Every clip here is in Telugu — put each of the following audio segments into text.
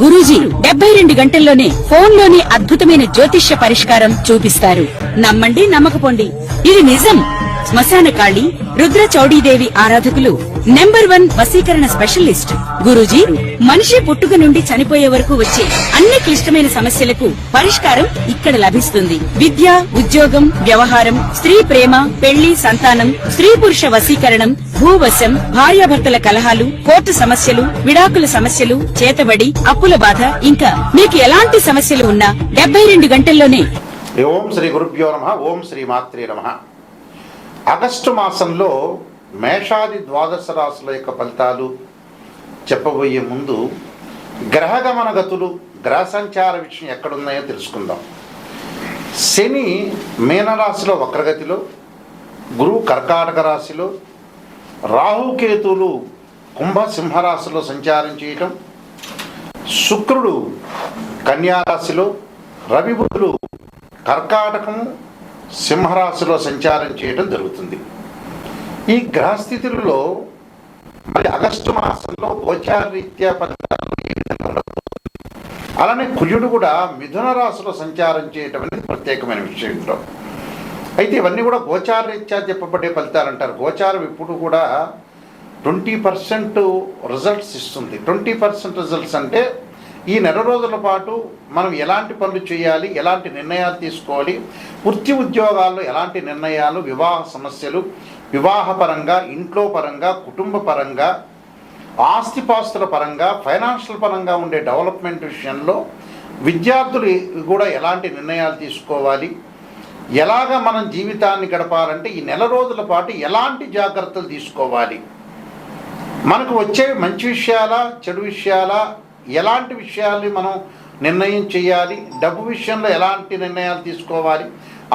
గురూజీ 72 గంటల్లోనే ఫోన్లోని అద్భుతమైన జ్యోతిష్య పరిష్కారం చూపిస్తారు. నమ్మండి, నమ్మకపోండి, ఇది నిజం. శ్మశాన కాళి రుద్ర చౌడీదేవి ఆరాధకులు నంబర్ 1 వశీకరణ స్పెషలిస్ట్ గురూజీ. మనిషి పుట్టుక నుండి చనిపోయే వరకు వచ్చే అన్ని క్లిష్టమైన సమస్యలకు పరిష్కారం ఇక్కడ లభిస్తుంది. విద్య, ఉద్యోగం, వ్యవహారం, స్త్రీ ప్రేమ, పెళ్లి, సంతానం, స్త్రీ పురుష వశీకరణం, భూవశం, భార్యాభర్తల కలహాలు, కోర్టు సమస్యలు, విడాకుల సమస్యలు, చేతబడి, అప్పుల బాధ, ఇంకా మీకు ఎలాంటి సమస్యలు ఉన్నా 72 గంటల్లోనే. ఓం శ్రీ గురుభ్యో నమః. ఓం శ్రీ మాత్రే నమః. ఆగస్టు మాసంలో మేషాది ద్వాదశ రాశుల యొక్క ఫలితాలు చెప్పబోయే ముందు గ్రహగమన గతులు, గ్రహ సంచార విషయం ఎక్కడున్నాయో తెలుసుకుందాం. శని మీనరాశిలో వక్రగతిలో, గురువు కర్కాటక రాశిలో, రాహుకేతువులు కుంభ సింహరాశిలో సంచారం చేయటం, శుక్రుడు కన్యారాశిలో, రవి బుధులు కర్కాటకము సింహరాశిలో సంచారం చేయడం జరుగుతుంది. ఈ గ్రహస్థితులలో మరి ఆగస్టు మాసంలో గోచారరీత్యా ఫలితాలు ఏ విధంగా ఉండబోతుంది, అలానే కుజుడు కూడా మిథున రాశిలో సంచారం చేయటం అనేది ప్రత్యేకమైన విషయం ఇందులో. అయితే ఇవన్నీ కూడా గోచారరీత్యా చెప్పబడే ఫలితాలు అంటారు. గోచారం ఇప్పుడు కూడా 20% రిజల్ట్స్ ఇస్తుంది. 20% రిజల్ట్స్ అంటే ఈ నెల రోజుల పాటు మనం ఎలాంటి పనులు చేయాలి, ఎలాంటి నిర్ణయాలు తీసుకోవాలి, వృత్తి ఉద్యోగాల్లో ఎలాంటి నిర్ణయాలు, వివాహ సమస్యలు, వివాహపరంగా, ఇంట్లో పరంగా, కుటుంబ పరంగా, ఆస్తిపాస్తుల పరంగా, ఫైనాన్షియల్ పరంగా ఉండే డెవలప్మెంట్ విషయంలో విద్యార్థులు కూడా ఎలాంటి నిర్ణయాలు తీసుకోవాలి, ఎలాగ మనం జీవితాన్ని గడపాలంటే ఈ నెల రోజుల పాటు ఎలాంటి జాగ్రత్తలు తీసుకోవాలి, మనకు వచ్చే మంచి విషయాలా, చెడు విషయాలా, ఎలాంటి విషయాల్ని మనం నిర్ణయం చేయాలి, డబ్బు విషయంలో ఎలాంటి నిర్ణయాలు తీసుకోవాలి,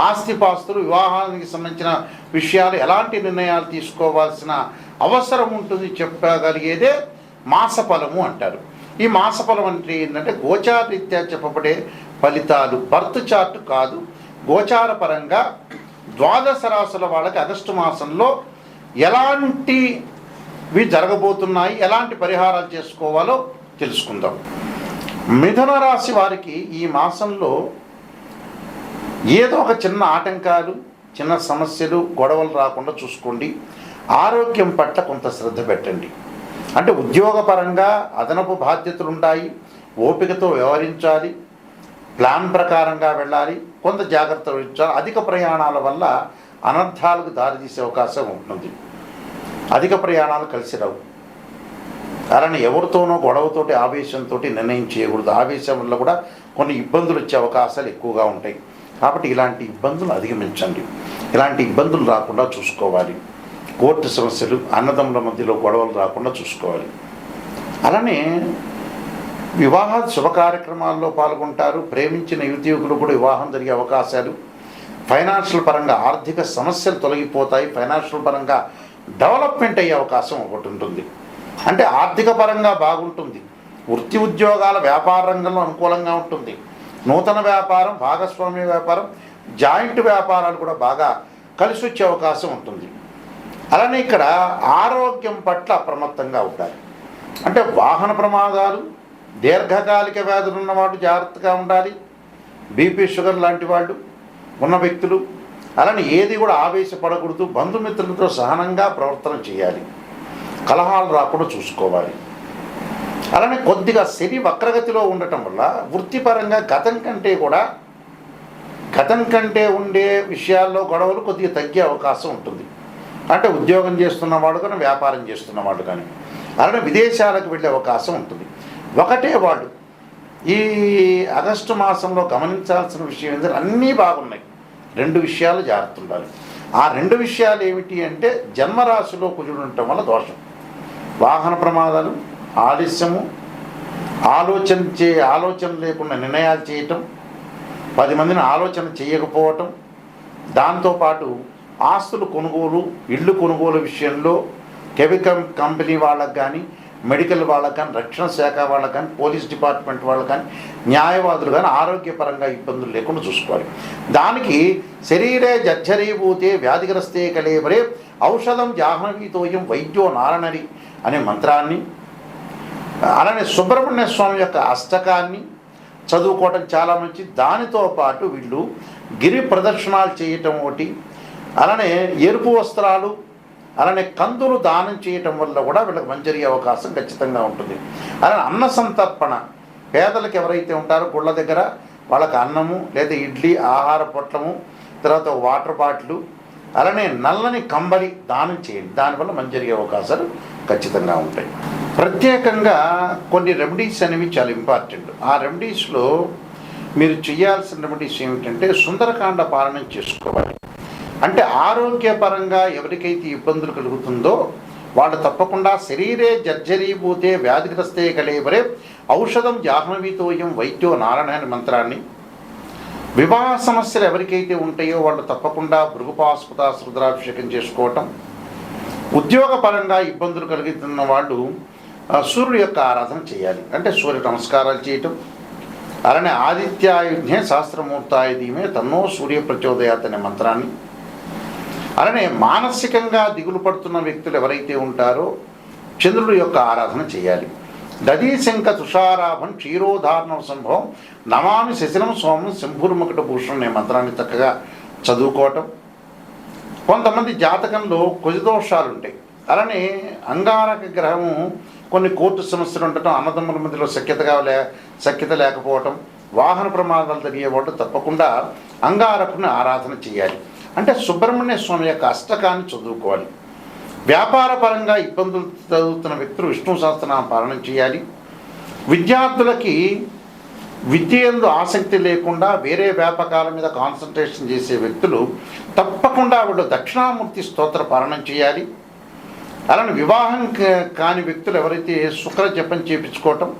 ఆస్తిపాస్తులు, వివాహానికి సంబంధించిన విషయాలు ఎలాంటి నిర్ణయాలు తీసుకోవాల్సిన అవసరం ఉంటుంది చెప్పగలిగేదే మాసఫలము అంటారు. ఈ మాసఫలం అంటే ఏంటంటే గోచారరీత్యా చెప్పబడే ఫలితాలు, బర్త్ చార్ట్ కాదు. గోచార పరంగా ద్వాదశ రాశుల వాళ్ళకి ఆగస్టు మాసంలో ఎలాంటివి జరగబోతున్నాయి, ఎలాంటి పరిహారాలు చేసుకోవాలో తెలుసుకుందాం. మిథున రాశి వారికి ఈ మాసంలో ఏదో ఒక చిన్న ఆటంకాలు, చిన్న సమస్యలు, గొడవలు రాకుండా చూసుకోండి. ఆరోగ్యం పట్ల కొంత శ్రద్ధ పెట్టండి. అంటే ఉద్యోగపరంగా అదనపు బాధ్యతలు ఉంటాయి, ఓపికతో వ్యవహరించాలి, ప్లాన్ ప్రకారంగా వెళ్ళాలి, కొంత జాగ్రత్తలు వహించాలి. అధిక ప్రయాణాల వల్ల అనర్థాలకు దారితీసే అవకాశం ఉంటుంది. అధిక ప్రయాణాలు కలిసి రావు. कारण ఎవరితోనో గొడవతోటి ఆవేశంతో నిర్ణయం చేయకూడదు. ఆవేశం వల్ల కూడా కొన్ని ఇబ్బందులు వచ్చే అవకాశాలు ఎక్కువగా ఉంటాయి. కాబట్టి ఇలాంటి ఇబ్బందులు అధిగమించండి. ఇలాంటి ఇబ్బందులు రాకుండా చూసుకోవాలి. కోర్టు సమస్యలు, అన్నదమ్ముల మధ్యలో గొడవలు రాకుండా చూసుకోవాలి. అలానే వివాహ శుభ కార్యక్రమాల్లో పాల్గొంటారు. ప్రేమించిన యువకులు కూడా వివాహం జరిగే అవకాశాలు, ఫైనాన్షియల్ పరంగా ఆర్థిక సమస్యలు తొలగిపోతాయి. ఫైనాన్షియల్ పరంగా డెవలప్మెంట్ అయ్యే అవకాశం ఒకటి ఉంటుంది. అంటే ఆర్థిక పరంగా బాగుంటుంది. వృత్తి ఉద్యోగాల వ్యాపార రంగంలో అనుకూలంగా ఉంటుంది. నూతన వ్యాపారం, భాగస్వామ్య వ్యాపారం, జాయింట్ వ్యాపారాలు కూడా బాగా కలిసి వచ్చే అవకాశం ఉంటుంది. అలానే ఇక్కడ ఆరోగ్యం పట్ల అప్రమత్తంగా ఉండాలి. అంటే వాహన ప్రమాదాలు, దీర్ఘకాలిక వ్యాధులు ఉన్నవాళ్ళు జాగ్రత్తగా ఉండాలి. బీపీ, షుగర్ లాంటి వాళ్ళు ఉన్న వ్యక్తులు. అలానే ఏది కూడా ఆవేశపడకూడదు. బంధుమిత్రులతో సహనంగా ప్రవర్తన చేయాలి. కలహాలు రాకుండా చూసుకోవాలి. అలానే కొద్దిగా శని వక్రగతిలో ఉండటం వల్ల వృత్తిపరంగా గతం కంటే ఉండే విషయాల్లో గొడవలు కొద్దిగా తగ్గే అవకాశం ఉంటుంది. అంటే ఉద్యోగం చేస్తున్నవాడు కానీ, వ్యాపారం చేస్తున్నవాడు కానీ, అలానే విదేశాలకు వెళ్ళే అవకాశం ఉంటుంది. ఒకటే వాళ్ళు ఈ ఆగస్టు మాసంలో గమనించాల్సిన విషయం ఏంటంటే అన్నీ బాగున్నాయి. 2 విషయాలు జాగ్రత్త ఉండాలి. ఆ 2 విషయాలు ఏమిటి అంటే జన్మరాశిలో కుజుడు ఉండటం వల్ల దోషం, వాహన ప్రమాదాలు, ఆలస్యము, ఆలోచన లేకుండా నిర్ణయాలు చేయటం, 10 మందిని ఆలోచన చేయకపోవటం, దాంతోపాటు ఆస్తులు కొనుగోలు, ఇళ్ళు కొనుగోలు విషయంలో కెమికల్ కంపెనీ వాళ్ళకు కానీ, మెడికల్ వాళ్ళకు కానీ, రక్షణ శాఖ వాళ్ళకు కానీ, పోలీస్ డిపార్ట్మెంట్ వాళ్ళకు కానీ, న్యాయవాదులు కానీ ఆరోగ్యపరంగా ఇబ్బందులు లేకుండా చూసుకోవాలి. దానికి శరీరే జర్జరీభూతే వ్యాధిగ్రస్తే కలేబరే, ఔషధం జాహ్నవీతోయం వైద్యో నారణరి అనే మంత్రాన్ని అలానే సుబ్రహ్మణ్య స్వామి యొక్క అష్టకాన్ని చదువుకోవటం చాలా మంచిది. దానితో పాటు వీళ్ళు గిరి ప్రదర్శనాలు చేయటం ఒకటి, అలానే ఎరుపు వస్త్రాలు, అలానే కందులు దానం చేయటం వల్ల కూడా వీళ్ళకి మంచి జరిగే అవకాశం ఖచ్చితంగా ఉంటుంది. అలానే అన్న సంతర్పణ, పేదలకు ఎవరైతే ఉంటారో గుళ్ళ దగ్గర వాళ్ళకి అన్నము లేదా ఇడ్లీ ఆహార పొట్లము, తర్వాత వాటర్ బాటిల్, అలానే నల్లని కంబలి దానం చేయండి. దానివల్ల మంచి జరిగే అవకాశాలు ఖచ్చితంగా ఉంటాయి. ప్రత్యేకంగా కొన్ని రెమెడీస్ అనేవి చాలా ఇంపార్టెంట్. ఆ రెమెడీస్లో మీరు చేయాల్సిన రెమెడీస్ ఏమిటంటే సుందరకాండ పాలన చేసుకోవాలి. అంటే ఆరోగ్యపరంగా ఎవరికైతే ఇబ్బందులు కలుగుతుందో వాళ్ళు తప్పకుండా శరీరే జర్జరీభూతే వ్యాధిగ్రస్తే కళేవరే ఔషధం జాహ్నవీతోయం వైద్యో నారాయణ మంత్రాన్ని, వివాహ సమస్యలు ఎవరికైతే ఉంటాయో వాళ్ళు తప్పకుండా భృగుపాస్పద రుద్రాభిషేకం చేసుకోవటం, ఉద్యోగపరంగా ఇబ్బందులు కలుగుతున్న వాళ్ళు సూర్యుడి యొక్క ఆరాధన చేయాలి. అంటే సూర్య నమస్కారాలు చేయటం, అలానే ఆదిత్యాయుధ్నే సహస్రమూర్తాయ ధీమే తన్నో సూర్య ప్రచోదయాత్ అనే మంత్రాన్ని, అలానే మానసికంగా దిగులు పడుతున్న వ్యక్తులు ఎవరైతే ఉంటారో చంద్రుడి యొక్క ఆరాధన చేయాలి. దదీశంక తుషారాభం క్షీరోధారణ సంభవం నమామి శశిరం సోమం శంభుర్ముకుట భూషణం అనే మంత్రాన్ని చక్కగా చదువుకోవటం. కొంతమంది జాతకంలో కుజదోషాలు ఉంటాయి, అలానే అంగారక గ్రహము కొన్ని కోర్టు సమస్యలు ఉండటం, అన్నదమ్ముల మధ్యలో సఖ్యత లేకపోవటం, వాహన ప్రమాదాలు జరిగేవాళ్ళు తప్పకుండా అంగారకుని ఆరాధన చేయాలి. అంటే సుబ్రహ్మణ్య స్వామి యొక్క అష్టకాన్ని చదువుకోవాలి. వ్యాపార పరంగా ఇబ్బందులు చదువుతున్న వ్యక్తులు విష్ణు సహస్రనామ పాలన చేయాలి. విద్యార్థులకి విద్యందు ఆసక్తి లేకుండా వేరే వ్యాపకాల మీద కాన్సన్ట్రేషన్ చేసే వ్యక్తులు తప్పకుండా వాళ్ళు దక్షిణామూర్తి స్తోత్ర పాలన చేయాలి. అలానే వివాహం కాని వ్యక్తులు ఎవరైతే శుక్ర జపం చేయించుకోవటం,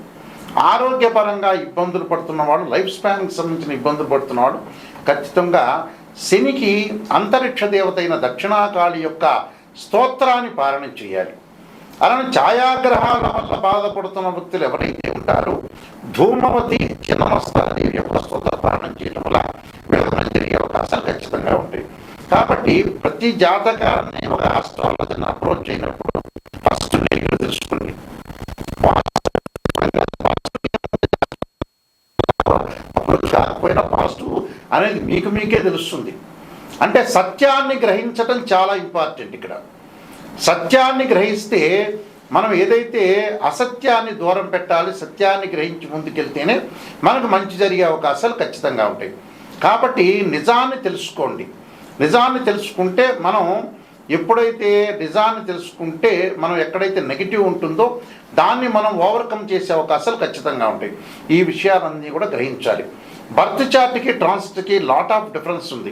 ఆరోగ్యపరంగా ఇబ్బందులు పడుతున్నవాడు, లైఫ్ స్పాన్కి సంబంధించిన ఇబ్బందులు పడుతున్నవాడు ఖచ్చితంగా శనికి అంతరిక్ష దేవత అయిన దక్షిణాకాళి యొక్క స్తోత్రాన్ని పాలన చేయాలి. అలానే ఛాయాగ్రహాల వల్ల బాధపడుతున్న వ్యక్తులు ఎవరైతే ఉంటారో ధూమవతి చిన్నమస్తాదేవి యొక్క స్తోత్ర పాలన చేయడం వల్ల వీళ్ళకి జరిగే అవకాశాలు ఖచ్చితంగా ఉంటాయి. కాబట్టి ప్రతి జాతకాన్ని ఒక ఆస్ట్రాలజీని అప్రోచ్ అయినప్పుడు ఫస్ట్ మీరు తెలుసుకోండి. అప్రోచ్ కాకపోయినా పాజిటివ్ అనేది మీకే తెలుస్తుంది. అంటే సత్యాన్ని గ్రహించటం చాలా ఇంపార్టెంట్. ఇక్కడ సత్యాన్ని గ్రహిస్తే మనం ఏదైతే అసత్యాన్ని దూరం పెట్టాలి, సత్యాన్ని గ్రహించి ముందుకెళ్తేనే మనకు మంచి జరిగే అవకాశాలు ఖచ్చితంగా ఉంటాయి. కాబట్టి నిజాన్ని తెలుసుకోండి. నిజాన్ని తెలుసుకుంటే మనం ఎప్పుడైతే నిజాన్ని తెలుసుకుంటే మనం ఎక్కడైతే నెగిటివ్ ఉంటుందో దాన్ని మనం ఓవర్కమ్ చేసే అవకాశాలు ఖచ్చితంగా ఉంటాయి. ఈ విషయాలన్నీ కూడా గ్రహించాలి. బర్త్ చార్ట్కి ట్రాన్సిట్కి లాట్ ఆఫ్ డిఫరెన్స్ ఉంది.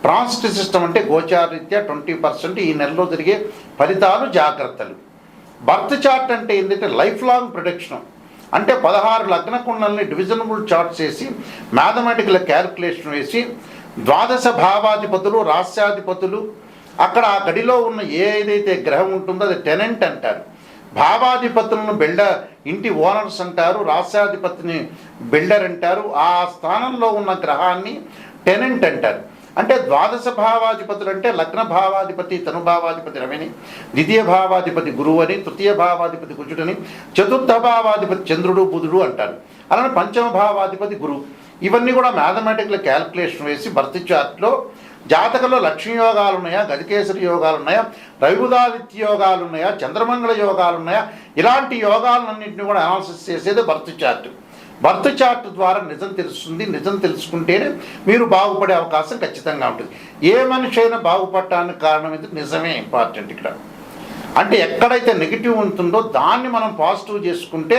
ట్రాన్సిట్ సిస్టమ్ అంటే గోచారీత్యా 20% ఈ నెలలో జరిగే ఫలితాలు, జాగ్రత్తలు. బర్త్ చార్ట్ అంటే ఏంటంటే లైఫ్ లాంగ్ ప్రొడిక్షన్. అంటే 16 లగ్న కుండల్ని డివిజనబుల్ చార్ట్స్ వేసి మ్యాథమెటికల్ క్యాలిక్యులేషన్ వేసి ద్వాదశ భావాధిపతులు, రాస్యాధిపతులు, అక్కడ ఆ గడిలో ఉన్న ఏదైతే గ్రహం ఉంటుందో అది టెనెంట్ అంటారు. భావాధిపతులను ఇంటి ఓనర్స్ అంటారు, రాస్యాధిపతిని బిల్డర్ అంటారు. ఆ స్థానంలో ఉన్న గ్రహాన్ని టెనెంట్ అంటారు. అంటే ద్వాదశ భావాధిపతులు అంటే లగ్న భావాధిపతి తనుభావాధిపతి రవిని, ద్వితీయ భావాధిపతి గురువు అని, తృతీయ భావాధిపతి కుజుడని, చతుర్థ భావాధిపతి చంద్రుడు బుధుడు అంటారు. అలానే పంచమ భావాధిపతి గురువు. ఇవన్నీ కూడా మ్యాథమెటికల్ క్యాలిక్యులేషన్ వేసి బర్త్ చార్ట్లో జాతకంలో లక్ష్మీ యోగాలు ఉన్నాయా, గజకేసరి యోగాలు ఉన్నాయా, రవిబుధాదిత్య యోగాలు ఉన్నాయా, చంద్రమంగళ యోగాలు ఉన్నాయా, ఇలాంటి యోగాలన్నింటినీ కూడా అనాలిసిస్ చేసేది బర్త్ చార్ట్. బర్త్ చార్ట్ ద్వారా నిజం తెలుస్తుంది. నిజం తెలుసుకుంటేనే మీరు బాగుపడే అవకాశం ఖచ్చితంగా ఉంటుంది. ఏ మనిషి అయినా బాగుపడటానికి కారణం ఇది నిజమే ఇంపార్టెంట్ ఇక్కడ. అంటే ఎక్కడైతే నెగిటివ్ ఉంటుందో దాన్ని మనం పాజిటివ్ చేసుకుంటే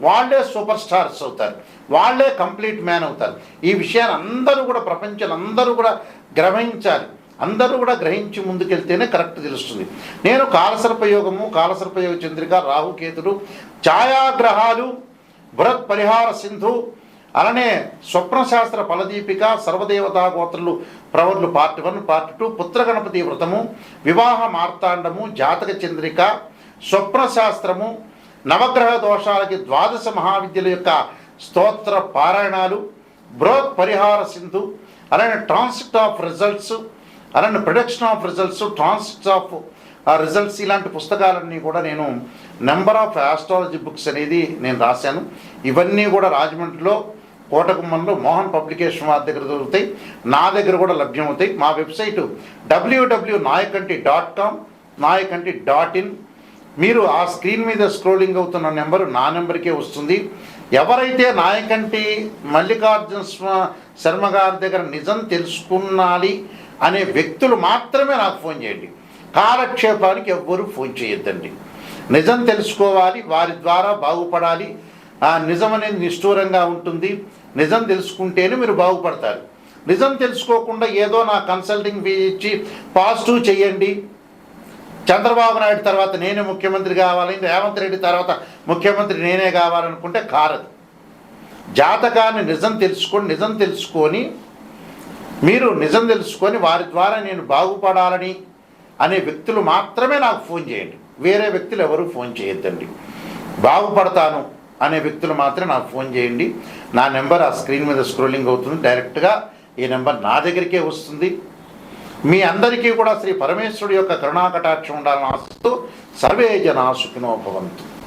వాళ్ళే సూపర్ స్టార్స్ అవుతారు, వాళ్ళే కంప్లీట్ మ్యాన్ అవుతారు. ఈ విషయాన్ని అందరూ కూడా ప్రపంచంలో అందరూ కూడా గ్రహించాలి. అందరూ కూడా గ్రహించి ముందుకెళ్తేనే కరెక్ట్ తెలుస్తుంది. నేను కాలసర్పయోగము, కాలసర్పయోగ చంద్రిక, రాహుకేతుడు, ఛాయాగ్రహాలు, బృహత్ పరిహార సింధు, అలానే స్వప్నశాస్త్ర ఫలదీపిక, సర్వదేవతా గోత్రులు ప్రవర్లు పార్ట్ 1, పార్ట్ 2, పుత్రగణపతి వ్రతము, వివాహ మార్తాండము, జాతక చంద్రిక, స్వప్నశాస్త్రము, నవగ్రహ దోషాలకి ద్వాదశ మహావిద్యల యొక్క స్తోత్ర పారాయణాలు, బృహత్ పరిహార సింధు, అలానే ట్రాన్సిట్ ఆఫ్ రిజల్ట్స్, అలానే production of results, transits of ఆ రిజల్ట్స్ ఇలాంటి పుస్తకాలన్నీ కూడా నేను నెంబర్ ఆఫ్ ఆస్ట్రాలజీ బుక్స్ అనేది నేను రాశాను. ఇవన్నీ కూడా రాజమండ్రిలో కోటగుమ్మంలో మోహన్ పబ్లికేషన్ వారి దగ్గర దొరుకుతాయి, నా దగ్గర కూడా లభ్యమవుతాయి. మా వెబ్సైటు www.nayakanti.com, nayakanti.in. మీరు ఆ స్క్రీన్ మీద స్క్రోలింగ్ అవుతున్న నెంబరు నా నెంబర్కే వస్తుంది. ఎవరైతే నాయకంటి మల్లికార్జున శర్మ గారి దగ్గర నిజం తెలుసుకున్నాలి అనే వ్యక్తులు మాత్రమే నాకు ఫోన్ చేయండి. కాలక్షేపానికి ఎవ్వరూ ఫోన్ చేయొద్దండి. నిజం తెలుసుకోవాలి, వారి ద్వారా బాగుపడాలి. ఆ నిజం అనేది నిష్ఠూరంగా ఉంటుంది. నిజం తెలుసుకుంటేనే మీరు బాగుపడతారు. నిజం తెలుసుకోకుండా ఏదో నా కన్సల్టింగ్ ఫీ ఇచ్చి పాజిటివ్ చేయండి, చంద్రబాబు నాయుడు తర్వాత నేనే ముఖ్యమంత్రి కావాలి, రేవంత్ రెడ్డి తర్వాత ముఖ్యమంత్రి నేనే కావాలనుకుంటే కారదు. జాతకాన్ని నిజం తెలుసుకొని మీరు నిజం తెలుసుకొని వారి ద్వారా నేను బాగుపడాలని అనే వ్యక్తులు మాత్రమే నాకు ఫోన్ చేయండి. వేరే వ్యక్తులు ఎవరు ఫోన్ చేయొద్దండి. బాగుపడతాను అనే వ్యక్తులు మాత్రమే నాకు ఫోన్ చేయండి. నా నెంబర్ ఆ స్క్రీన్ మీద స్క్రోలింగ్ అవుతుంది. డైరెక్ట్గా ఈ నెంబర్ నా దగ్గరికే వస్తుంది. మీ అందరికీ కూడా శ్రీ పరమేశ్వరుడి యొక్క కరుణాకటాక్షం ఉండాలని ఆశిస్తూ సర్వే జనా సుఖినో భవంతు.